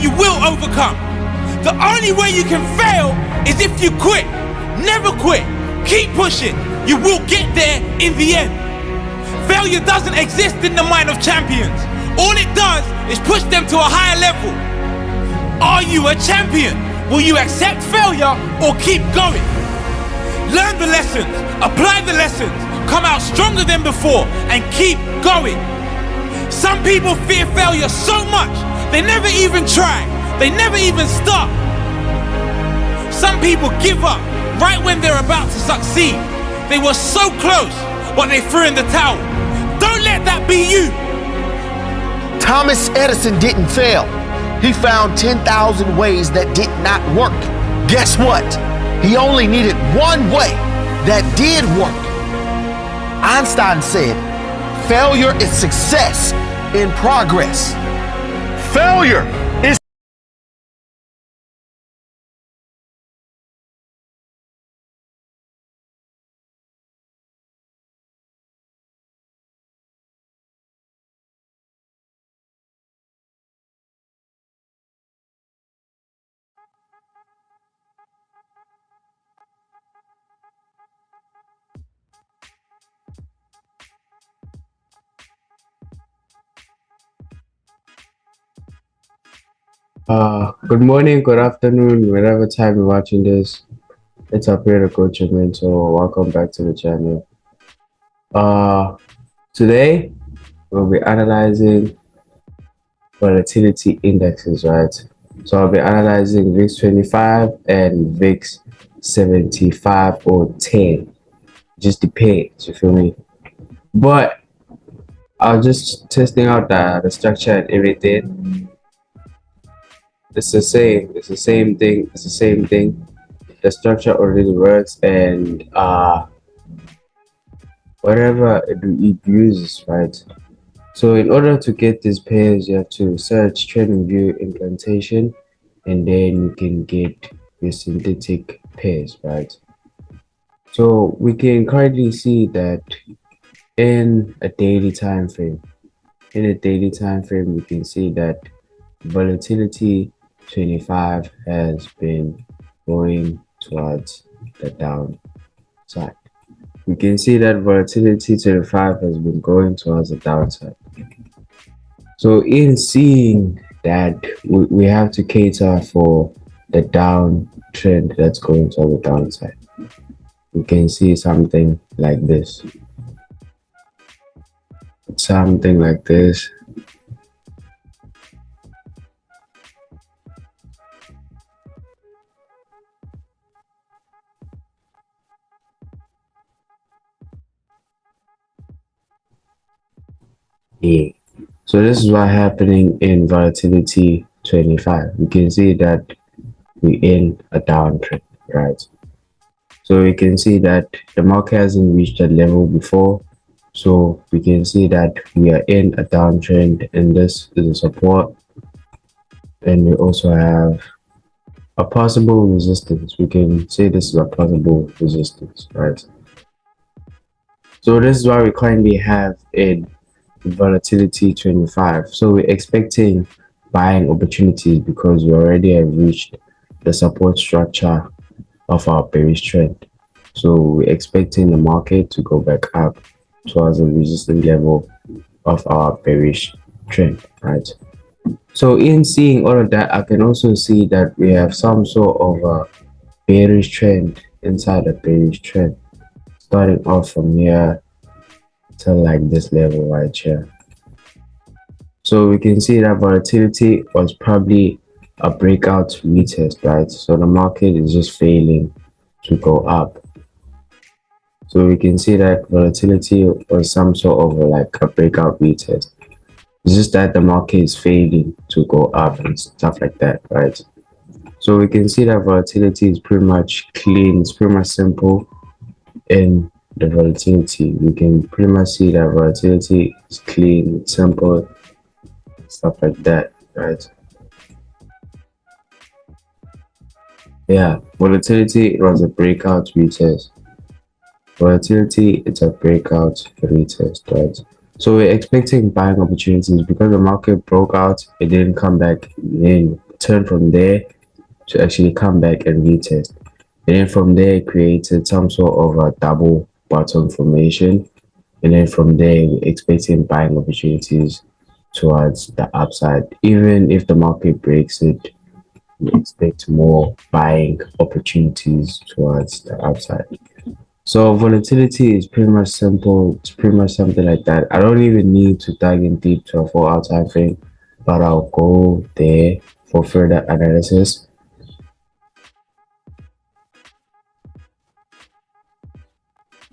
you will overcome. The only way you can fail is if you quit. Never quit. Keep pushing. You will get there in the end. Failure doesn't exist in the mind of champions. All it does is push them to a higher level. Are you a champion? Will you accept failure or keep going? Learn the lessons, apply the lessons, come out stronger than before, and keep going. Some people fear failure so much, they never even try, they never even start. Some people give up right when they're about to succeed. They were so close, but they threw in the towel. Don't let that be you. Thomas Edison didn't fail. He found 10,000 ways that did not work. Guess what? He only needed one way that did work. Einstein said, failure is success in progress. Failure is Good morning, good afternoon, whatever time you're watching this. It's Aphiwe.Zunguu mentor. Welcome back to the channel. Today we'll be analyzing volatility indexes, right? So I'll be analyzing VIX 25 and VIX 75 or 10. Just depends, you feel me? But I was just testing out the structure and everything. It's the same thing. The structure already works, and whatever it uses, right? So in order to get these pairs, you have to search trading view implantation, and then you can get your synthetic pairs, right? So we can currently see that in a daily time frame, we can see that volatility 25 has been going towards the downside. We can see that volatility 25 has been going towards the downside. So in seeing that, we have to cater for the downtrend that's going toward the downside. We can see something like this. Yeah. So this is what's happening in volatility 25. We can see that we're in a downtrend, right? So we can see that the market hasn't reached that level before. So we can see that we are in a downtrend, and this is a support. And we also have a possible resistance. We can say this is a possible resistance, right? So this is why we currently have in volatility 25. So we're expecting buying opportunities because we already have reached the support structure of our bearish trend. So we're expecting the market to go back up towards the resistance level of our bearish trend, right? So in seeing all of that, I can also see that we have some sort of a bearish trend inside a bearish trend, starting off from here to like this level right here. So we can see that volatility was probably a breakout retest, right? So the market is just failing to go up. So we can see that volatility was some sort of like a breakout retest. It's just that the market is failing to go up and stuff like that, right? So we can see that volatility is pretty much clean. It's pretty much simple in the volatility. We can pretty much see that volatility is clean, it's simple, stuff like that, right? Yeah, volatility, it was a breakout retest. Volatility, it's a breakout retest, right? So we're expecting buying opportunities because the market broke out, it didn't come back in turn from there to actually come back and retest. And then from there, it created some sort of a double bottom formation. And then from there, we're expecting buying opportunities towards the upside. Even if the market breaks it, we expect more buying opportunities towards the upside. So volatility is pretty much simple. It's pretty much something like that. I don't even need to dive in deep to a 4-hour time frame, but I'll go there for further analysis.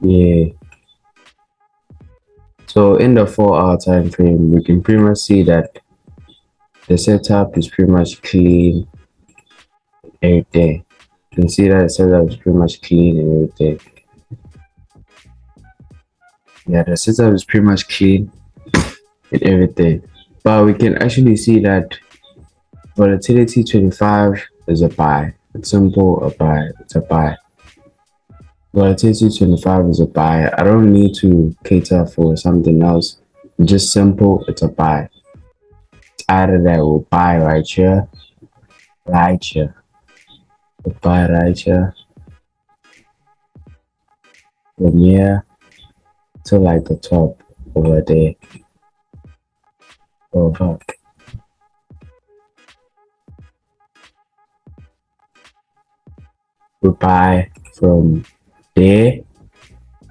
Yeah. So in the 4-hour time frame, we can pretty much see that the setup is pretty much clean everything. You can see that the setup is pretty much clean and everything. Yeah, the setup is pretty much clean and everything. But we can actually see that volatility 25 is a buy. It's simple, a buy. It's a buy. Volatility 25 is a buy. I don't need to cater for something else. Just simple, it's a buy. It's either that we'll buy right here, we'll buy right here, from here to like the top over there. Over. We buy from there,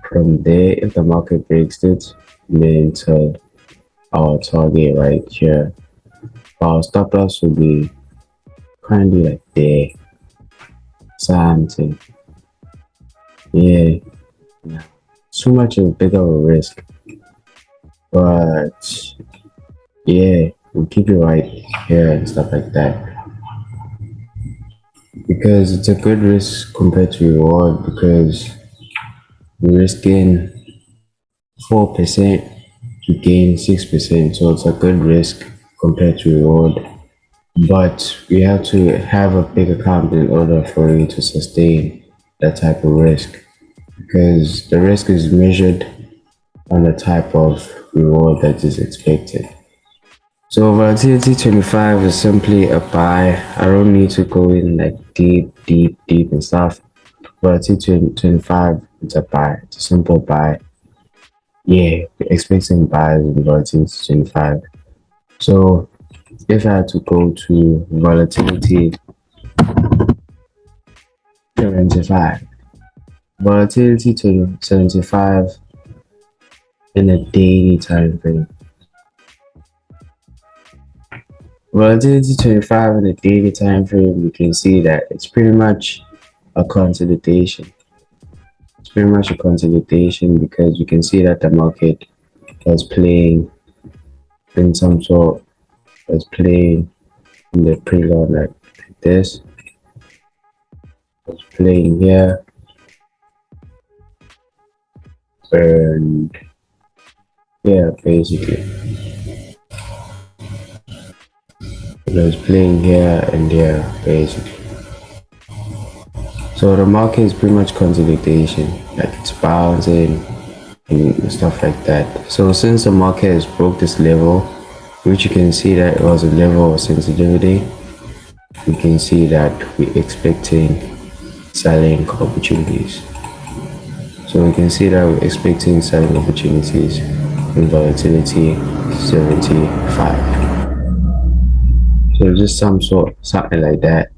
if the market breaks it, then to our target right here. Our stop loss will be currently like there, something. Yeah, too much of a bigger of a risk, but yeah, we'll keep it right here and stuff like that, because it's a good risk compared to reward, because we're risking 4% to gain 6%, so it's a good risk compared to reward. But we have to have a big account in order for you to sustain that type of risk, because the risk is measured on the type of reward that is expected. So volatility 25 is simply a buy. I don't need to go in like deep and stuff. Volatility 25, it's a buy. It's a simple buy. Yeah, we're expecting buys in volatility 25. So if I had to go to volatility 75, volatility to 75 in a daily time frame. Volatility 25 in a daily time frame, you can see that it's pretty much a consolidation. It's pretty much a consolidation, because you can see that the market was playing in some sort, was playing in the preload like this, was playing here, and yeah, basically it was playing here and there, basically. So the market is pretty much consolidation, like it's bouncing and stuff like that. So since the market has broke this level, which you can see that it was a level of sensitivity, we can see that we're expecting selling opportunities. So we can see that we're expecting selling opportunities in volatility 75. So just something like that.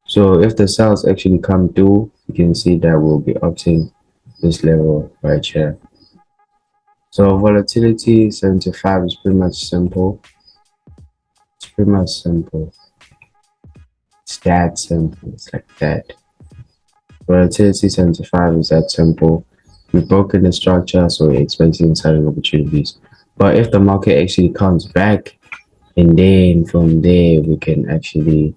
So if the sales actually come through, you can see that we'll be opting this level right here. So volatility 75 is pretty much simple. It's pretty much simple. It's that simple. It's like that. Volatility 75 is that simple. We've broken the structure, so we're expecting selling opportunities. But if the market actually comes back, and then from there we can actually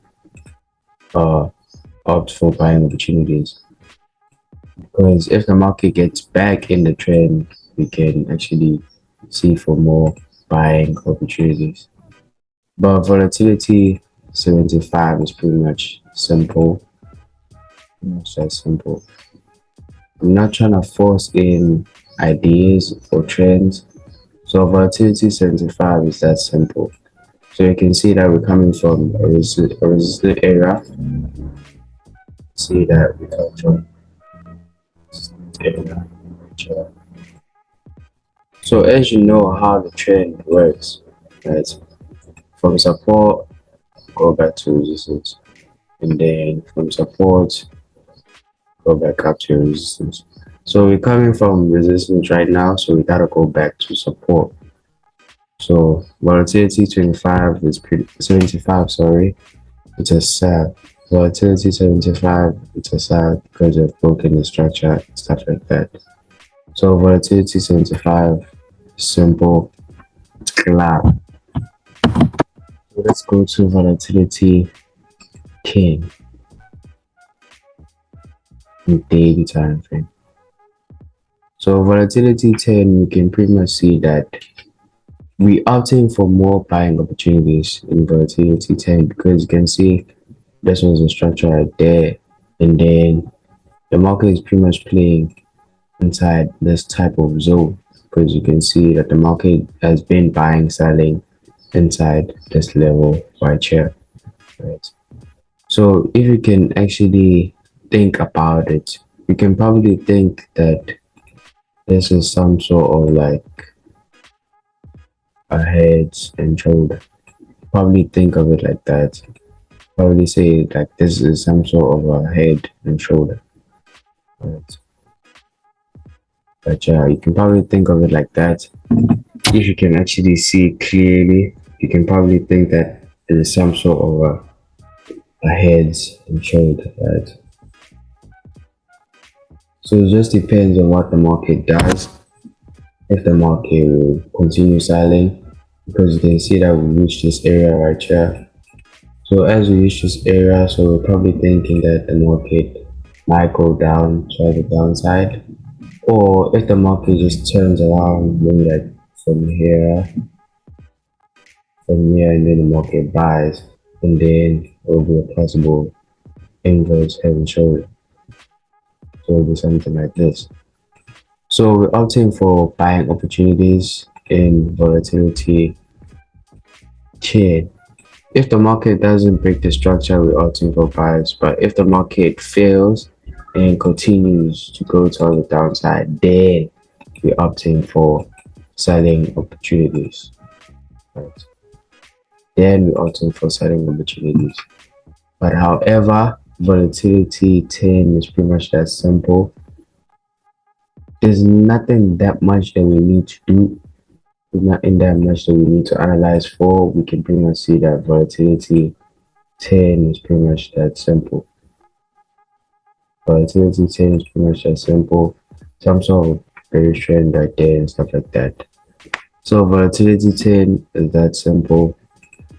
opt for buying opportunities, because if the market gets back in the trend, we can actually see for more buying opportunities. But volatility 75 is pretty much simple. It's that simple. I'm not trying to force in ideas or trends. So volatility 75 is that simple. So you can see that we're coming from a resisted area. See that we come from resisted area. So as you know how the trend works, right? From support, go back to resistance, and then from support, go back up to resistance. So we're coming from resistance right now, so we gotta go back to support. So volatility 25 is 75, sorry, it's a sell. Volatility 75, it's a sell because of broken the structure, stuff like that. So volatility 75, simple, clap. So let's go to volatility 10 in daily time frame. So volatility 10, you can pretty much see that we opting for more buying opportunities in volatility 10 because you can see this was a structure right there, and then the market is pretty much playing inside this type of zone because you can see that the market has been buying, selling inside this level right here, right? So if you can actually think about it, you can probably think that this is some sort of like a head and shoulder. Probably think of it like that. Probably say like this is some sort of a head and shoulder. Right. But yeah, you can probably think of it like that. If you can actually see clearly, you can probably think that it is some sort of a head and shoulder, right? So it just depends on what the market does. If the market will continue selling, because you can see that we reached this area right here. So as we reach this area, so we're probably thinking that the market might go down, try the downside, or if the market just turns around, maybe like from here, and then the market buys, and then it will be a possible inverse head and shoulder. So it'll be something like this. So we're opting for buying opportunities in volatility 10. If the market doesn't break the structure, we're opting for buys. But if the market fails and continues to go to the downside, then we're opting for selling opportunities. Right? Then we're opting for selling opportunities. But however, volatility 10 is pretty much that simple. There's nothing that much that we need to do. There's nothing that much that we need to analyze for. We can pretty much see that volatility 10 is pretty much that simple. Volatility 10 is pretty much that simple. Some sort of bearish trend right there and stuff like that. So volatility 10 is that simple.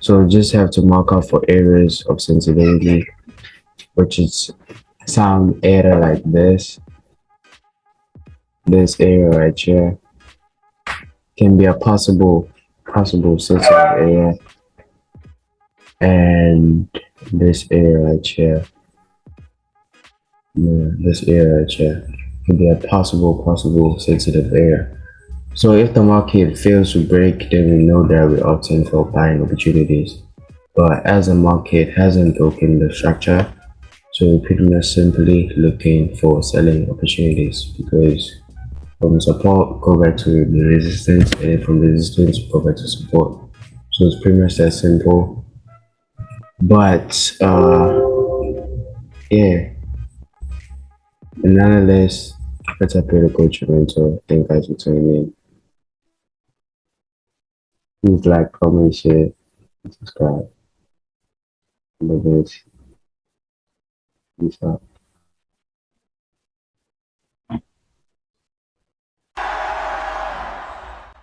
So we just have to mark out for areas of sensitivity, which is some area like this. This area right here can be a possible sensitive area, and this area right here, this area right here could be a possible sensitive area. So if the market fails to break, then we know that we're opting for buying opportunities. But as the market hasn't broken the structure, so we're pretty much simply looking for selling opportunities, because from support go back to the resistance, and then from resistance go back to support. So it's pretty much that simple. But yeah, and nonetheless, let's appear to coach you. So thank you guys for tuning in. Please like, comment, share, and subscribe. Love it. Peace out.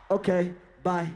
Okay, bye.